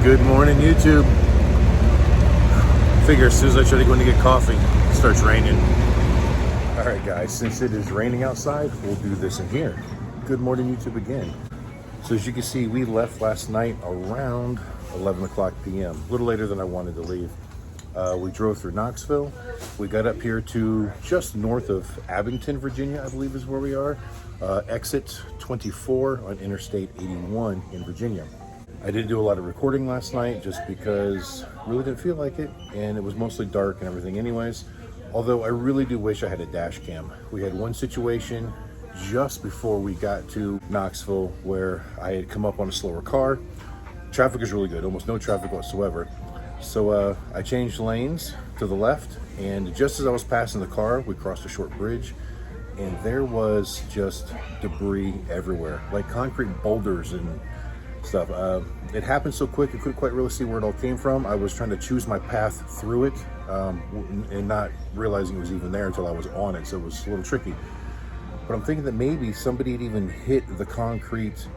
Good morning, YouTube. Figure as soon as I try to go in to get coffee, it starts raining. All right, guys, since it is raining outside, we'll do this in here. Good morning, YouTube again. So as you can see, we left last night around 11 o'clock p.m., a little later than I wanted to leave. We drove through Knoxville. We got up here to just north of Abington, Virginia, I believe is where we are. Exit 24 on Interstate 81 in Virginia. I didn't do a lot of recording last night just because I really didn't feel like it, and it was mostly dark and everything anyways. Although I really do wish I had a dash cam. We had one situation just before we got to Knoxville where I had come up on a slower car. Traffic is really good, almost no traffic whatsoever. So I changed lanes to the left, and just as I was passing the car, we crossed a short bridge, and there was just debris everywhere, like concrete boulders and stuff. It happened so quick I couldn't quite really see where it all came from. I was trying to choose my path through it and not realizing it was even there until I was on it, so it was a little tricky. But I'm thinking that maybe somebody had even hit the concrete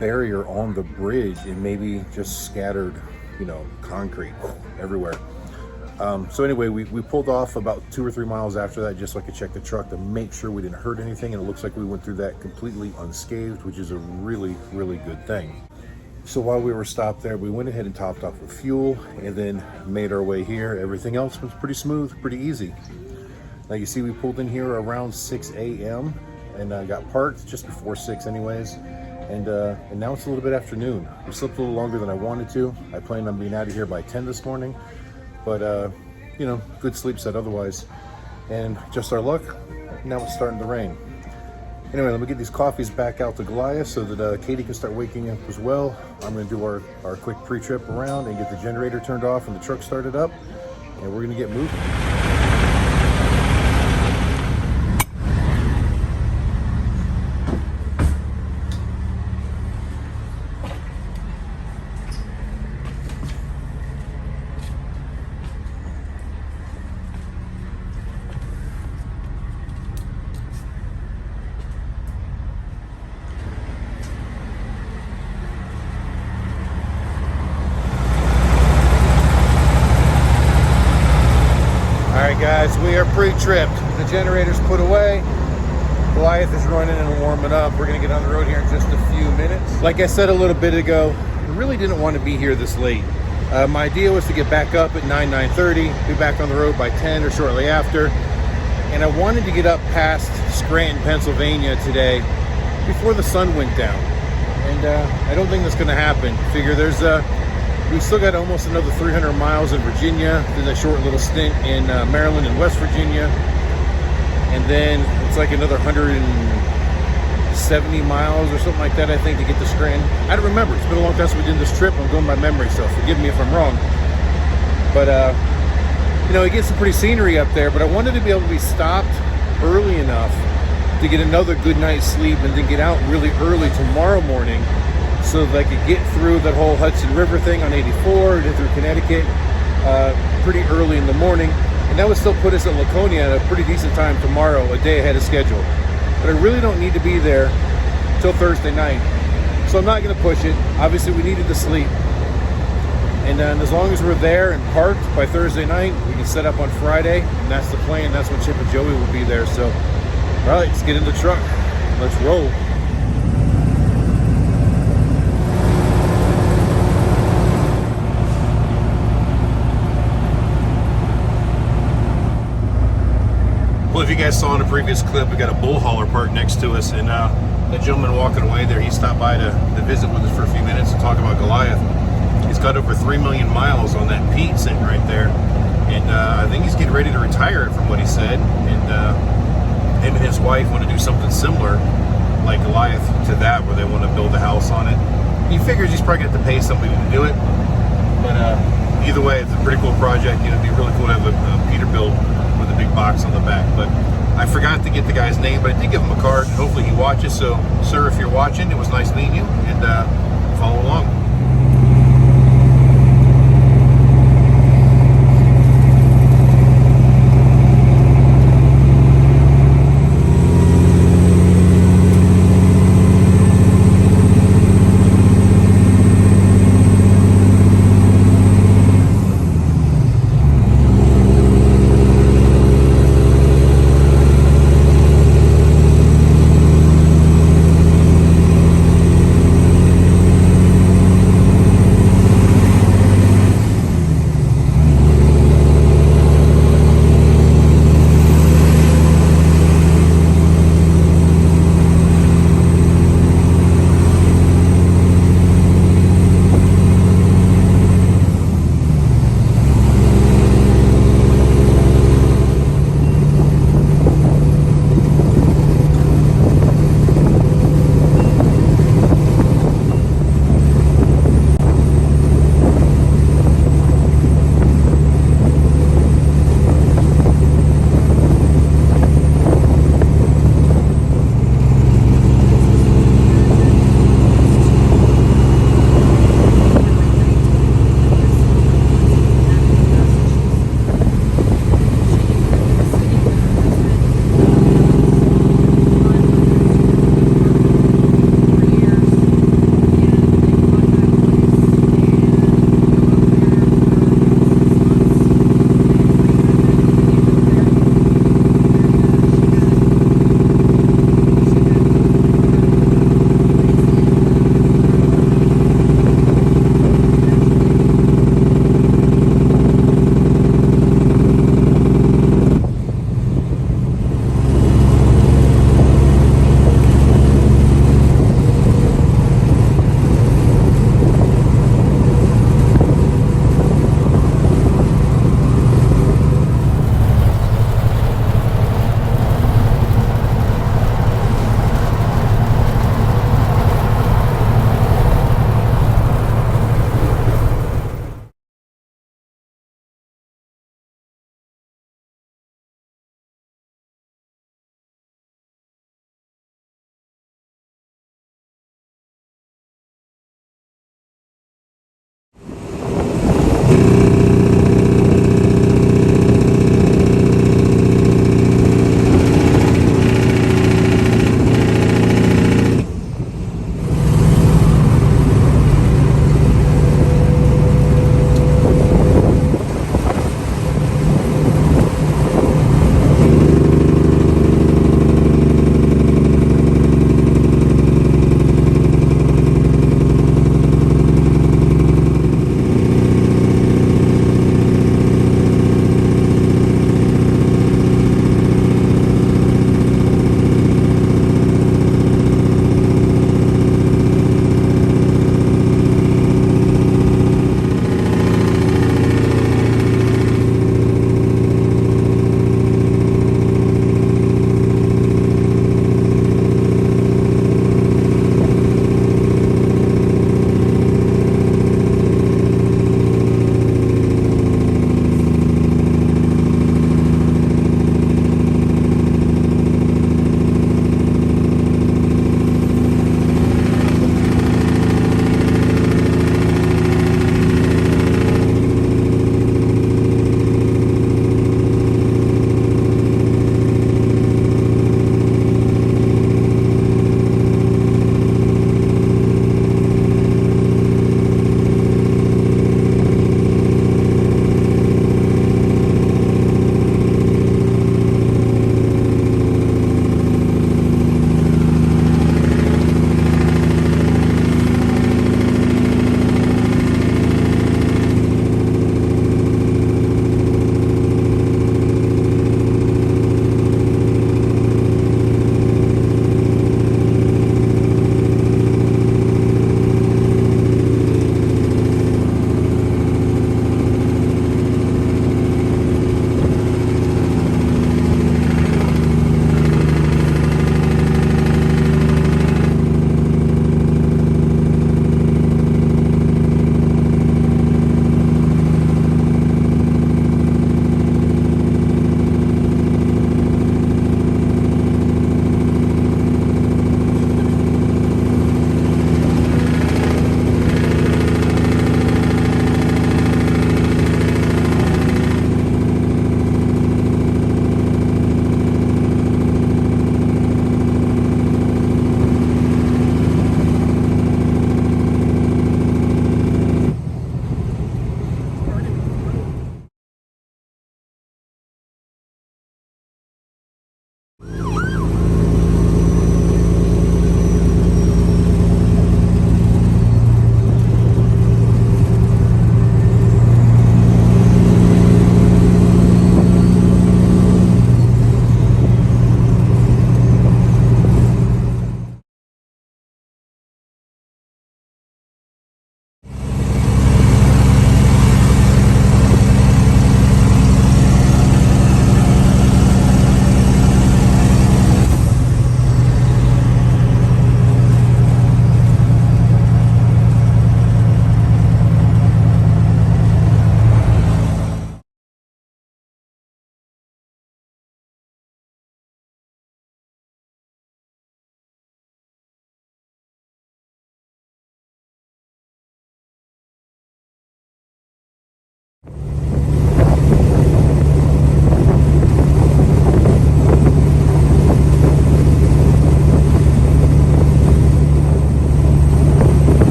barrier on the bridge and maybe just scattered, you know, concrete everywhere. So anyway, we pulled off about 2 or 3 miles after that just so I could check the truck to make sure we didn't hurt anything, and it looks like we went through that completely unscathed, which is a really, really good thing. So while we were stopped there, we went ahead and topped off with fuel and then made our way here. Everything else was pretty smooth, pretty easy. Now you see we pulled in here around 6 a.m. and got parked just before 6 anyways. And now it's a little bit afternoon. We slept a little longer than I wanted to. I planned on being out of here by 10 this morning, but you know, good sleep set otherwise. And just our luck, now it's starting to rain. Anyway, let me get these coffees back out to Goliath so that Katie can start waking up as well. I'm gonna do our quick pre-trip around and get the generator turned off and the truck started up, and we're gonna get moving. Guys, we are pre-tripped. The generator's put away. Goliath is running and warming up. We're gonna get on the road here in just a few minutes. Like I said a little bit ago, I really didn't want to be here this late. My idea was to get back up at 9:30, be back on the road by 10 or shortly after. And I wanted to get up past Scranton, Pennsylvania today before the sun went down. And I don't think that's gonna happen. Figure we still got almost another 300 miles in Virginia, then a short little stint in Maryland and West Virginia, and then it's like another 170 miles or something like that, I think, to get to Scranton. I don't remember. It's been a long time since we did this trip. I'm going by memory, so forgive me if I'm wrong. But, you know, it gets some pretty scenery up there, but I wanted to be able to be stopped early enough to get another good night's sleep and then get out really early tomorrow morning, so that I could get through that whole Hudson River thing on 84, get through Connecticut pretty early in the morning. And that would still put us at LACONIA at a pretty decent time tomorrow, a day ahead of schedule. But I really don't need to be there till Thursday night. So I'm not gonna push it. Obviously we needed to sleep. And then as long as we're there and parked by Thursday night, we can set up on Friday. And that's the plan. That's when Chip and Joey will be there. So, all right, let's get in the truck. Let's roll. Well, if you guys saw in a previous clip, we got a bull hauler parked next to us, and the gentleman walking away there, he stopped by to visit with us for a few minutes and talk about Goliath. He's got over 3 million miles on that Pete sitting right there, and I think he's getting ready to retire it from what he said, and him and his wife want to do something similar like Goliath to that, where they want to build a house on it. He figures he's probably going to have to pay somebody to do it, but either way, it's a pretty cool project. You know, it'd be really cool to have a Peterbilt with a big box on the back. But I forgot to get the guy's name, but I did give him a card, and hopefully he watches. So, sir, if you're watching, it was nice meeting you, and follow along.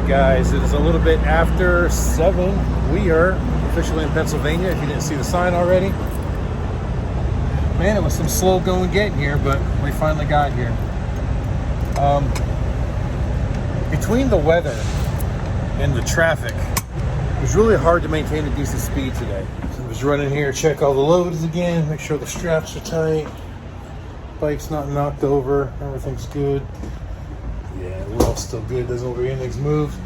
right, guys, it is a little bit after 7. We are officially in Pennsylvania, if you didn't see the sign already. Man, it was some slow going getting here, but we finally got here. Between the weather and the traffic, it was really hard to maintain a decent speed today. So I was running here, check all the loads again, make sure the straps are tight, bike's not knocked over, everything's good. Yeah, we're all still good, doesn't look like anything's moved.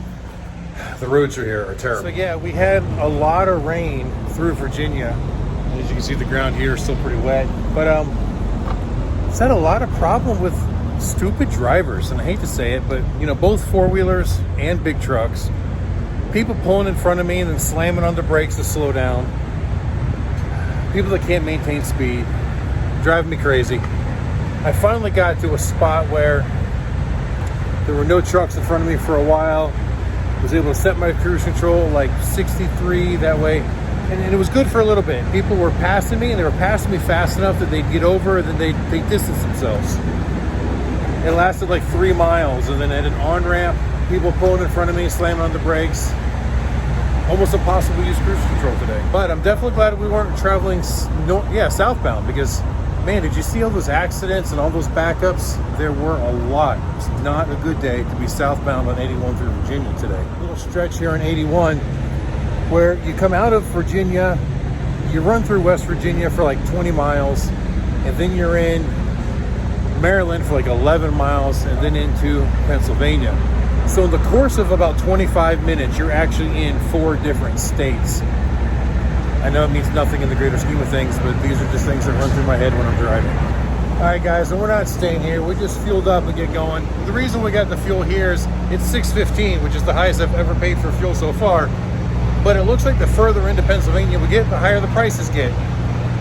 The roads here are terrible. So yeah, we had a lot of rain through Virginia. As you can see, the ground here is still pretty wet. But it's had a lot of problem with stupid drivers, and I hate to say it, but you know, both four-wheelers and big trucks, people pulling in front of me and then slamming on the brakes to slow down, people that can't maintain speed, driving me crazy. I finally got to a spot where there were no trucks in front of me for a while. Was able to set my cruise control like 63 that way, and it was good for a little bit. People were passing me, and they were passing me fast enough that they'd get over, and then they distanced themselves. It lasted like 3 miles, and then at an on-ramp, people pulling in front of me, slamming on the brakes. Almost impossible to use cruise control today. But I'm definitely glad we weren't traveling southbound, because man, did you see all those accidents and all those backups? There were a lot. It's not a good day to be southbound on 81 through Virginia today. A little stretch here on 81 where you come out of Virginia, you run through West Virginia for like 20 miles, and then you're in Maryland for like 11 miles, and then into Pennsylvania. So in the course of about 25 minutes, you're actually in 4 different states. I know it means nothing in the greater scheme of things, but these are just things that run through my head when I'm driving. All right, guys, and we're not staying here. We just fueled up and get going. The reason we got the fuel here is it's $6.15, which is the highest I've ever paid for fuel so far. But it looks like the further into Pennsylvania we get, the higher the prices get.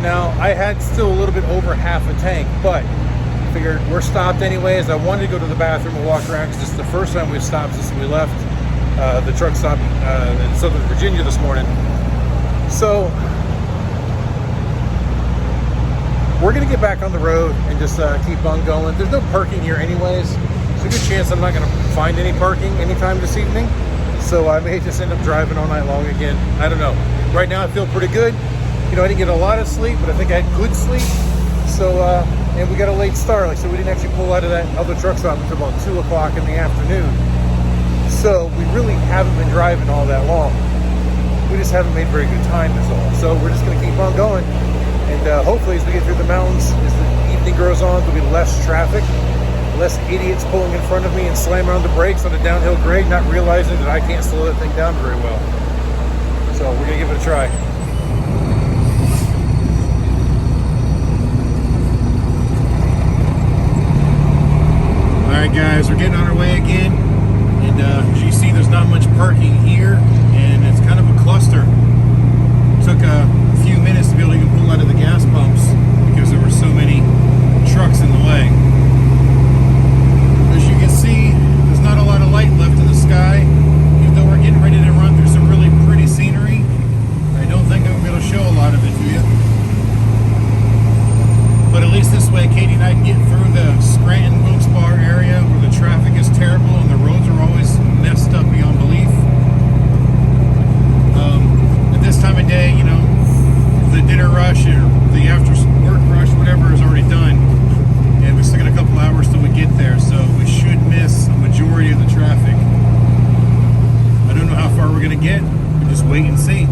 Now, I had still a little bit over half a tank, but I figured we're stopped anyways. I wanted to go to the bathroom and walk around because this is the first time we've stopped since we left the truck stop in Southern Virginia this morning. So we're gonna get back on the road and just keep on going. There's no parking here anyways. There's a good chance I'm not gonna find any parking anytime this evening. So I may just end up driving all night long again. I don't know. Right now I feel pretty good. You know, I didn't get a lot of sleep, but I think I had good sleep. So, and we got a late start. Like, so we didn't actually pull out of that other truck stop until about 2 o'clock in the afternoon. So we really haven't been driving all that long. We just haven't made very good time, that's all. So we're just gonna keep on going. And hopefully as we get through the mountains, as the evening grows on, there'll be less traffic, less idiots pulling in front of me and slamming on the brakes on a downhill grade, not realizing that I can't slow that thing down very well. So we're gonna give it a try. All right, guys, we're getting on our way again. And as you see, there's not much parking here, and it's kind of a cluster. It took a few minutes to be able to even pull out of the gas pumps because there were so many trucks in the way. As you can see, there's not a lot of light left in the sky, even though we're getting ready to run through some really pretty scenery. I don't think I'm going to be able to show a lot of it to you. But at least this way, Katie and I can get through the Scranton, Wilkes-Barre area where the traffic is terrible and the roads are always messed up beyond belief. At this time of day, you know, the dinner rush or the after work rush, whatever, is already done. And we still got a couple hours till we get there, so we should miss a majority of the traffic. I don't know how far we're going to get. We'll just wait and see.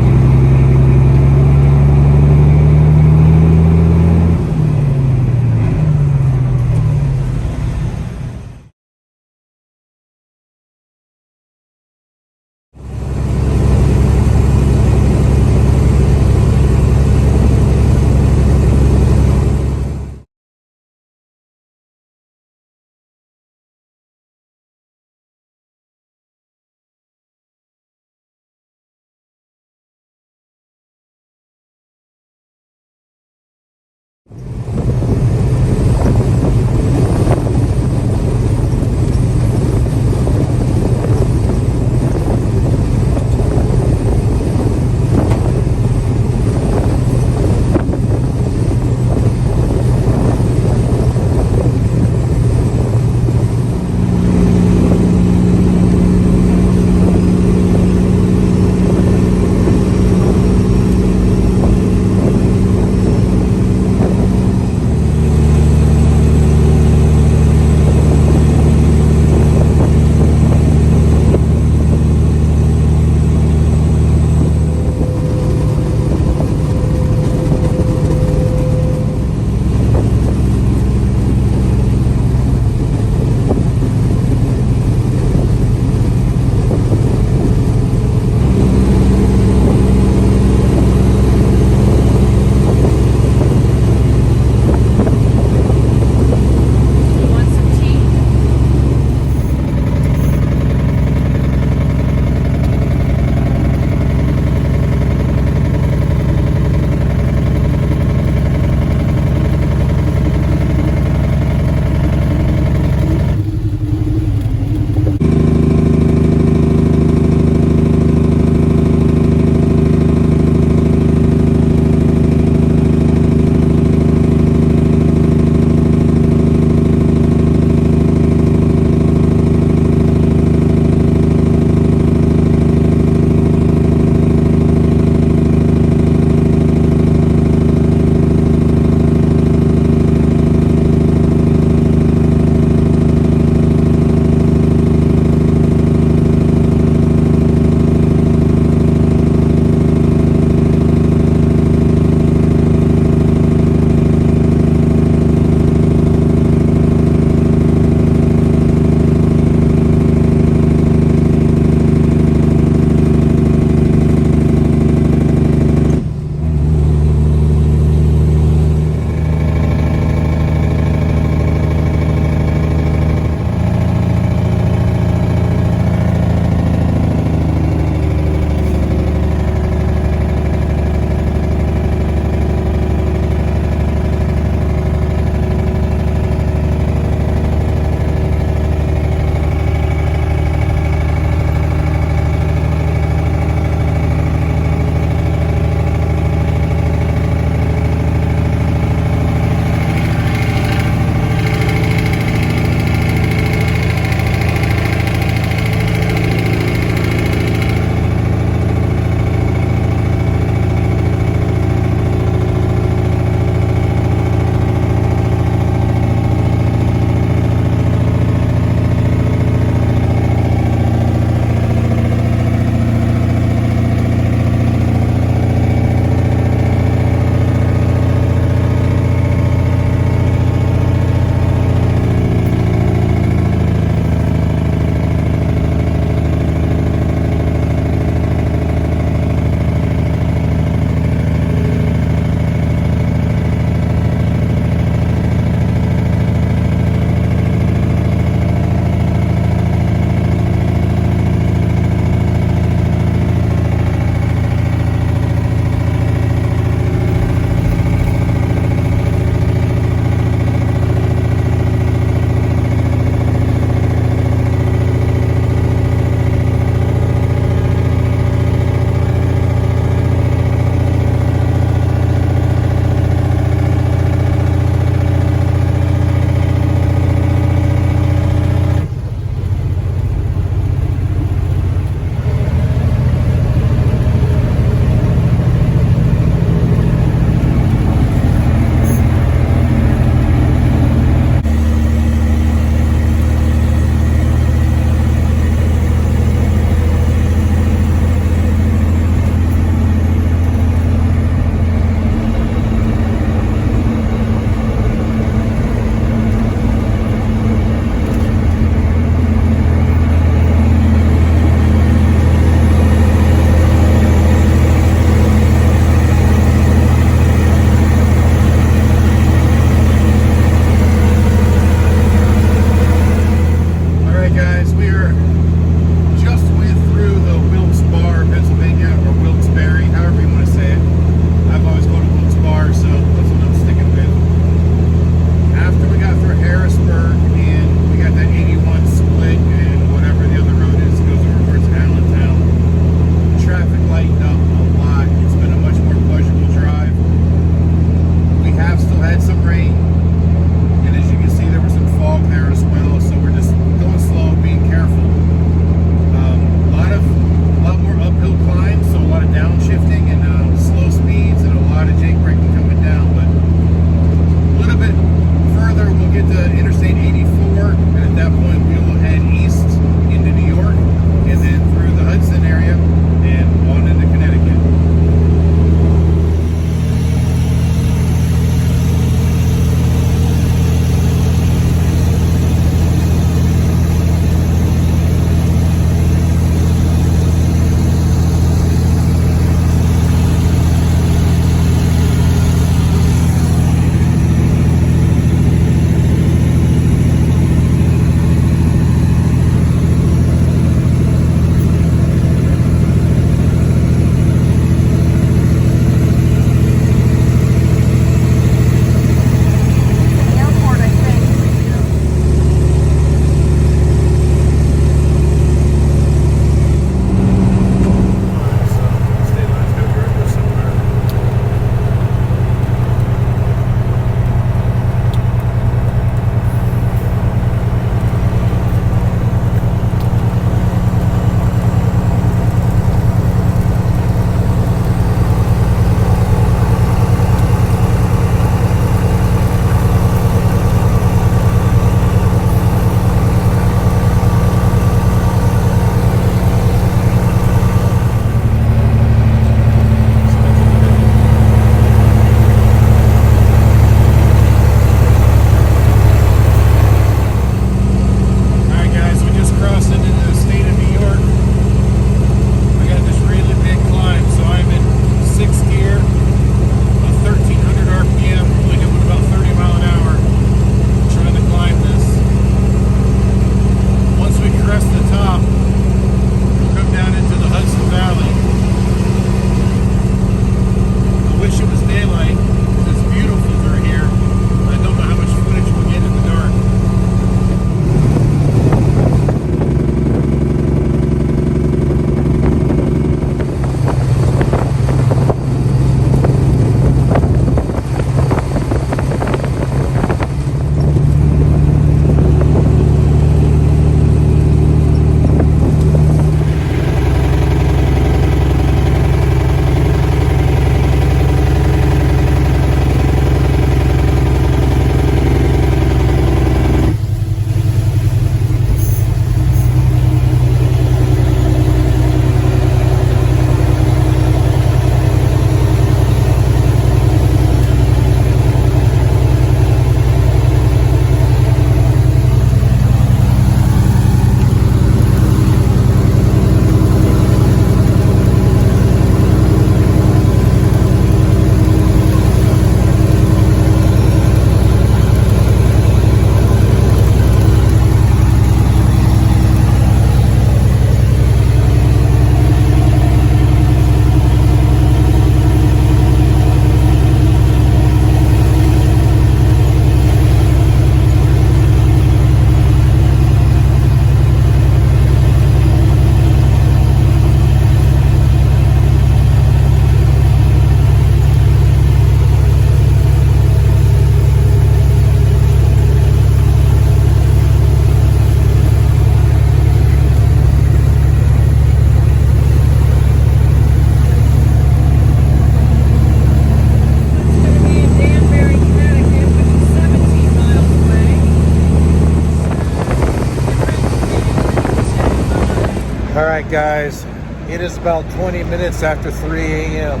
All right, guys, it is about 20 minutes after 3 a.m.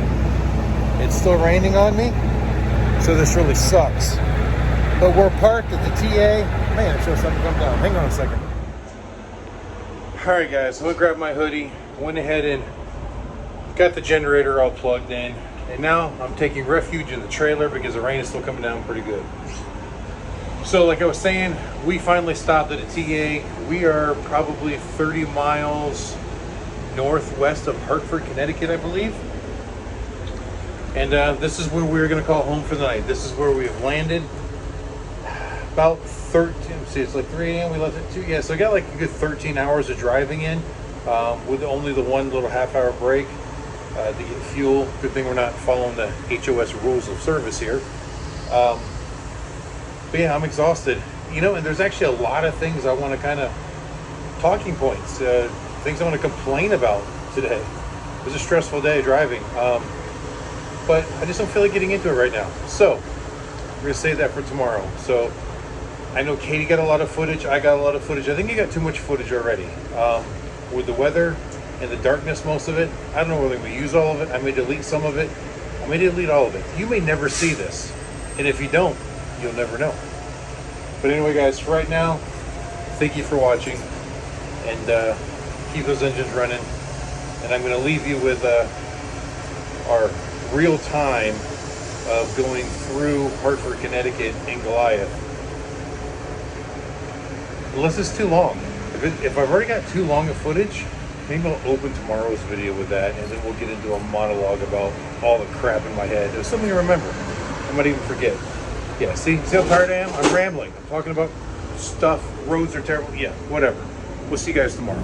It's still raining on me, so this really sucks. But we're parked at the TA. Man, it shows something come down. Hang on a second. All right, guys, so I grabbed my hoodie, went ahead and got the generator all plugged in, and now I'm taking refuge in the trailer because the rain is still coming down pretty good. So like I was saying, we finally stopped at a TA. We are probably 30 miles northwest of Hartford, Connecticut, I believe. And this is where we're going to call home for the night. This is where we have landed. About 13, see, it's like 3 a.m. We left at 2. Yeah, so I got like a good 13 hours of driving in with only the one little half-hour break to get fuel. Good thing we're not following the HOS rules of service here. But yeah, I'm exhausted. You know, and there's actually a lot of things I want to kind of, talking points, things I want to complain about today. It was a stressful day driving, but I just don't feel like getting into it right now. So we're going to save that for tomorrow. So I know Katie got a lot of footage. I got a lot of footage. I think you got too much footage already. With the weather and the darkness, most of it, I don't know whether we use all of it. I may delete some of it. I may delete all of it. You may never see this. And if you don't, you'll never know. But anyway, guys, for right now, thank you for watching. And keep those engines running. And I'm going to leave you with our real time of going through Hartford, Connecticut in Goliath. Unless it's too long. If I've already got too long of footage, maybe I'll open tomorrow's video with that, and then we'll get into a monologue about all the crap in my head. It was something to remember. I might even forget. Yeah, see how tired I am? I'm rambling. I'm talking about stuff. Roads are terrible. Yeah, whatever. We'll see you guys tomorrow.